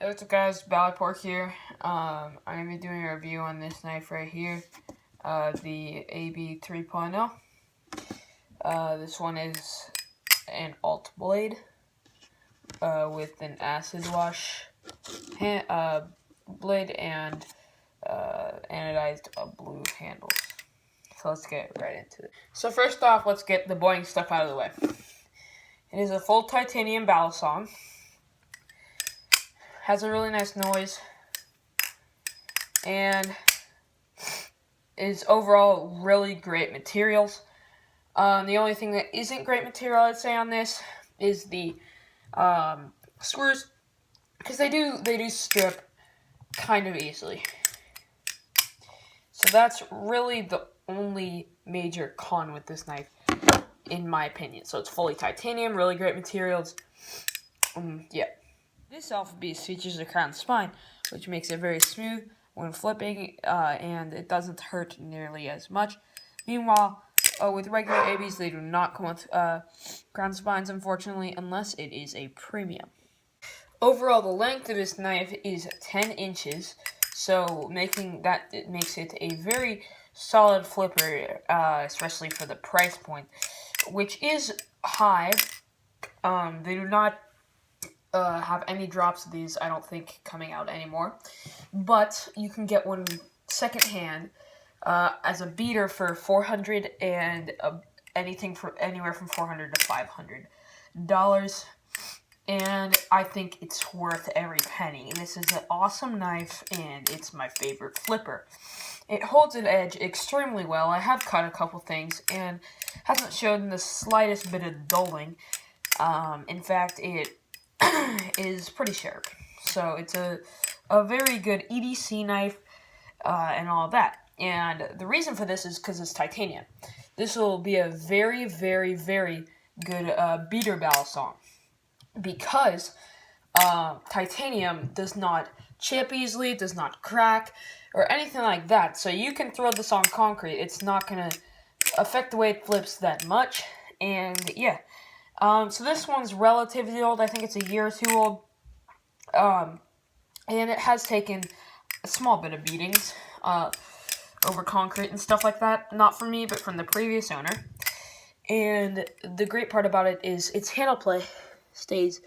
Hey, what's up guys, Ballard Pork here. I'm going to be doing a review on this knife right here, the AB 3.0. This one is an alt blade with an acid wash blade and anodized blue handles. So let's get right into it. So first off, let's get the boring stuff out of the way. It is a full titanium balisong. Has a really nice noise, and is overall really great materials. The only thing that isn't great material, I'd say, on this is the screws, because they do strip kind of easily. So that's really the only major con with this knife, in my opinion. So it's fully titanium, really great materials. Yeah. This alpha beast features a crown spine, which makes it very smooth when flipping, and it doesn't hurt nearly as much. Meanwhile, with regular ABs, they do not come with crown spines, unfortunately, unless it is a premium. Overall, the length of this knife is 10 inches, so it makes it a very solid flipper, especially for the price point, which is high. They do not have any drops of these, I don't think, coming out anymore. But you can get one secondhand as a beater for $400 and anything for anywhere from $400 to $500. And I think it's worth every penny. This is an awesome knife, and it's my favorite flipper. It holds an edge extremely well. I have cut a couple things, and hasn't shown the slightest bit of dulling. In fact, it is pretty sharp. So it's a very good EDC knife and all that. And the reason for this is because it's titanium. This will be a very, very, very good beater balisong, because titanium does not chip easily, does not crack, or anything like that. So you can throw this on concrete. It's not going to affect the way it flips that much. And yeah. So this one's relatively old. I think it's a year or two old. And it has taken a small bit of beatings over concrete and stuff like that. Not from me, but from the previous owner. And the great part about it is its handle play stays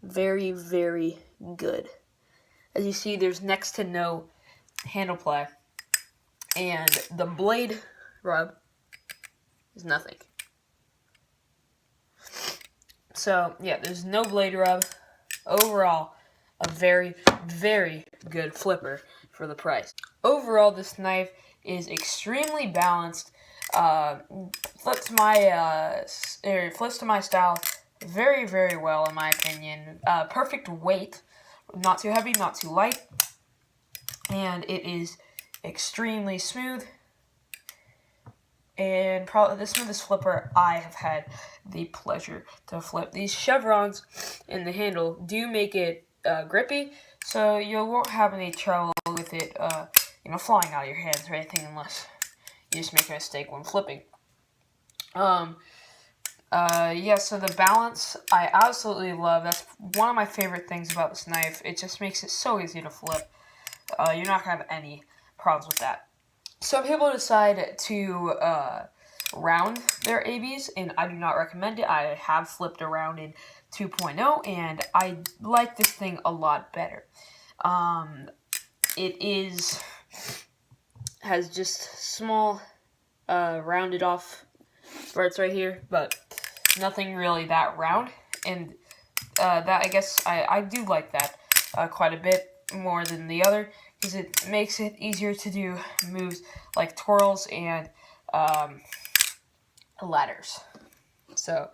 very, very good. As you see, there's next to no handle play. And the blade rub is nothing. So, yeah, there's no blade rub. Overall, a very, very good flipper for the price. Overall, this knife is extremely balanced. Flips to my style very, very well, in my opinion. Perfect weight. Not too heavy, not too light. And it is extremely smooth. And probably the smoothest flipper I have had the pleasure to flip. These chevrons in the handle do make it grippy, so you won't have any trouble with it, flying out of your hands or anything, unless you just make a mistake when flipping. Yeah, so the balance, I absolutely love. That's one of my favorite things about this knife. It just makes it so easy to flip. You're not going to have any problems with that. Some people decide to round their ABs, and I do not recommend it. I have flipped around in 2.0, and I like this thing a lot better. It has just small rounded off parts right here, but nothing really that round, and that, I guess, I do like that quite a bit more than the other, because it makes it easier to do moves like twirls and ladders. So,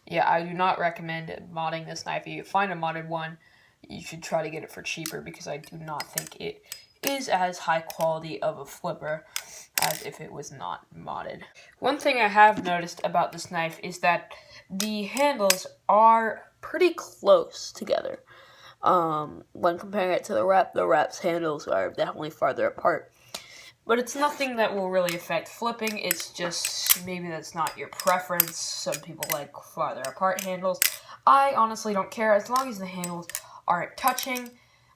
yeah, I do not recommend modding this knife. If you find a modded one, you should try to get it for cheaper, because I do not think it is as high quality of a flipper as if it was not modded. One thing I have noticed about this knife is that the handles are pretty close together. When comparing it to the rep's handles are definitely farther apart. But it's nothing that will really affect flipping. It's just maybe that's not your preference. Some people like farther apart handles. I honestly don't care. As long as the handles aren't touching,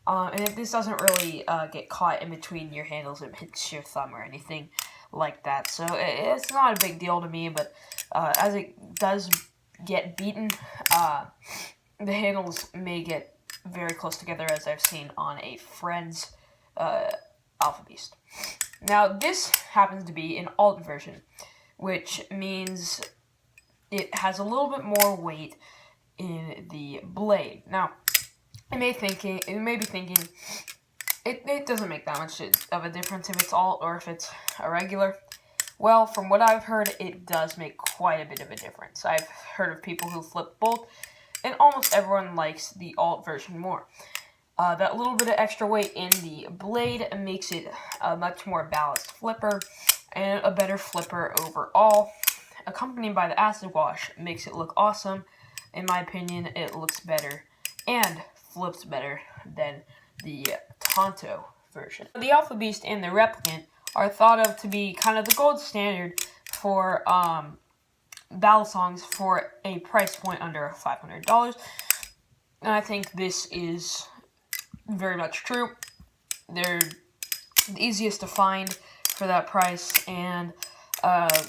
And this doesn't really get caught in between your handles and hits your thumb or anything like that. So it's not a big deal to me, but as it does get beaten, the handles may get very close together, as I've seen on a friend's Alpha Beast. Now, this happens to be an alt version, which means it has a little bit more weight in the blade. Now, you may be thinking, it doesn't make that much of a difference if it's alt or if it's a regular. Well, from what I've heard, it does make quite a bit of a difference. I've heard of people who flip both, and almost everyone likes the alt version more. That little bit of extra weight in the blade makes it a much more balanced flipper, and a better flipper overall. Accompanied by the acid wash makes it look awesome. In my opinion, it looks better and flips better than the Tonto version. The Alpha Beast and the Replicant are thought of to be kind of the gold standard for battle songs for a price point under $500. And I think this is very much true. They're the easiest to find for that price, and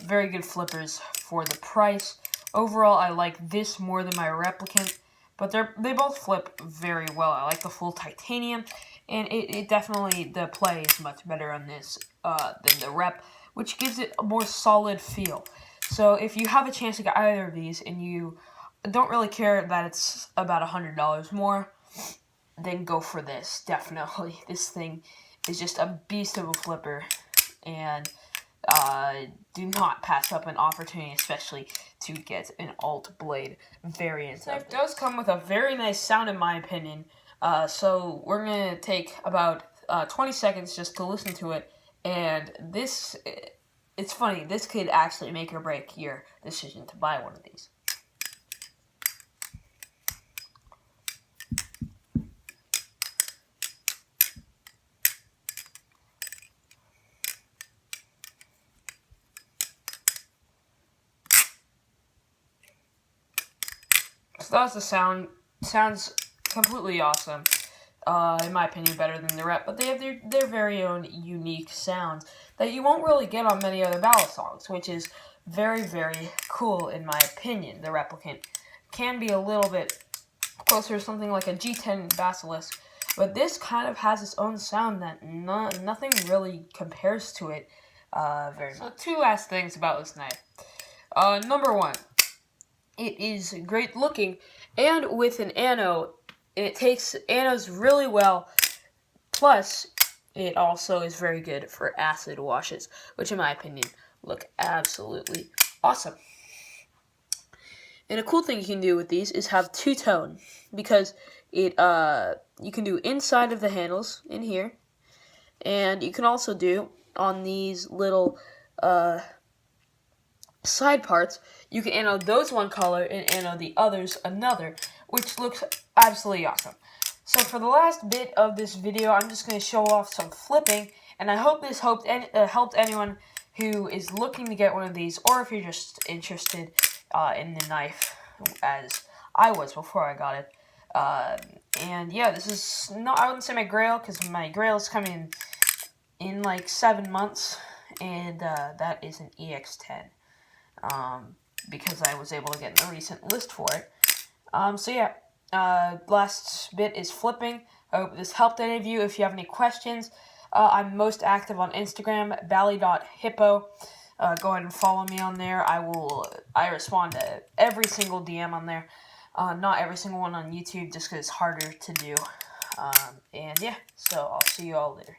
very good flippers for the price. Overall, I like this more than my Replicant, but they both flip very well. I like the full titanium, and it definitely, the play is much better on this than the Rep, which gives it a more solid feel. So if you have a chance to get either of these, and you don't really care that it's about $100 more, then go for this, definitely. This thing is just a beast of a flipper, and do not pass up an opportunity, especially to get an alt blade variant. It does come with a very nice sound, in my opinion, so we're going to take about 20 seconds just to listen to it, and this, it's funny, this could actually make or break your decision to buy one of these. So that's the sound. Sounds completely awesome. In my opinion, better than the Rep, but they have their very own unique sounds that you won't really get on many other battle songs, which is very, very cool in my opinion. The Replicant can be a little bit closer to something like a G10 Basilisk, but this kind of has its own sound that nothing really compares to it very much. So 2 last things about this knife. Number 1. It is great looking, and with an ano, it takes anos really well, plus it also is very good for acid washes, which in my opinion look absolutely awesome. And a cool thing you can do with these is have two-tone, because it you can do inside of the handles in here, and you can also do on these little side parts, you can anode those one color and anode the others another, which looks absolutely awesome. So for the last bit of this video, I'm just going to show off some flipping, and I hope this helped anyone who is looking to get one of these, or if you're just interested in the knife, as I was before I got it. And yeah, this is not, I wouldn't say my grail, because my grail is coming in like 7 months, and that is an EX10. Because I was able to get in a recent list for it. So yeah, last bit is flipping. I hope this helped any of you. If you have any questions, I'm most active on Instagram, bally.hippo. Go ahead and follow me on there. I respond to every single DM on there. Not every single one on YouTube, just because it's harder to do. And yeah, so I'll see you all later.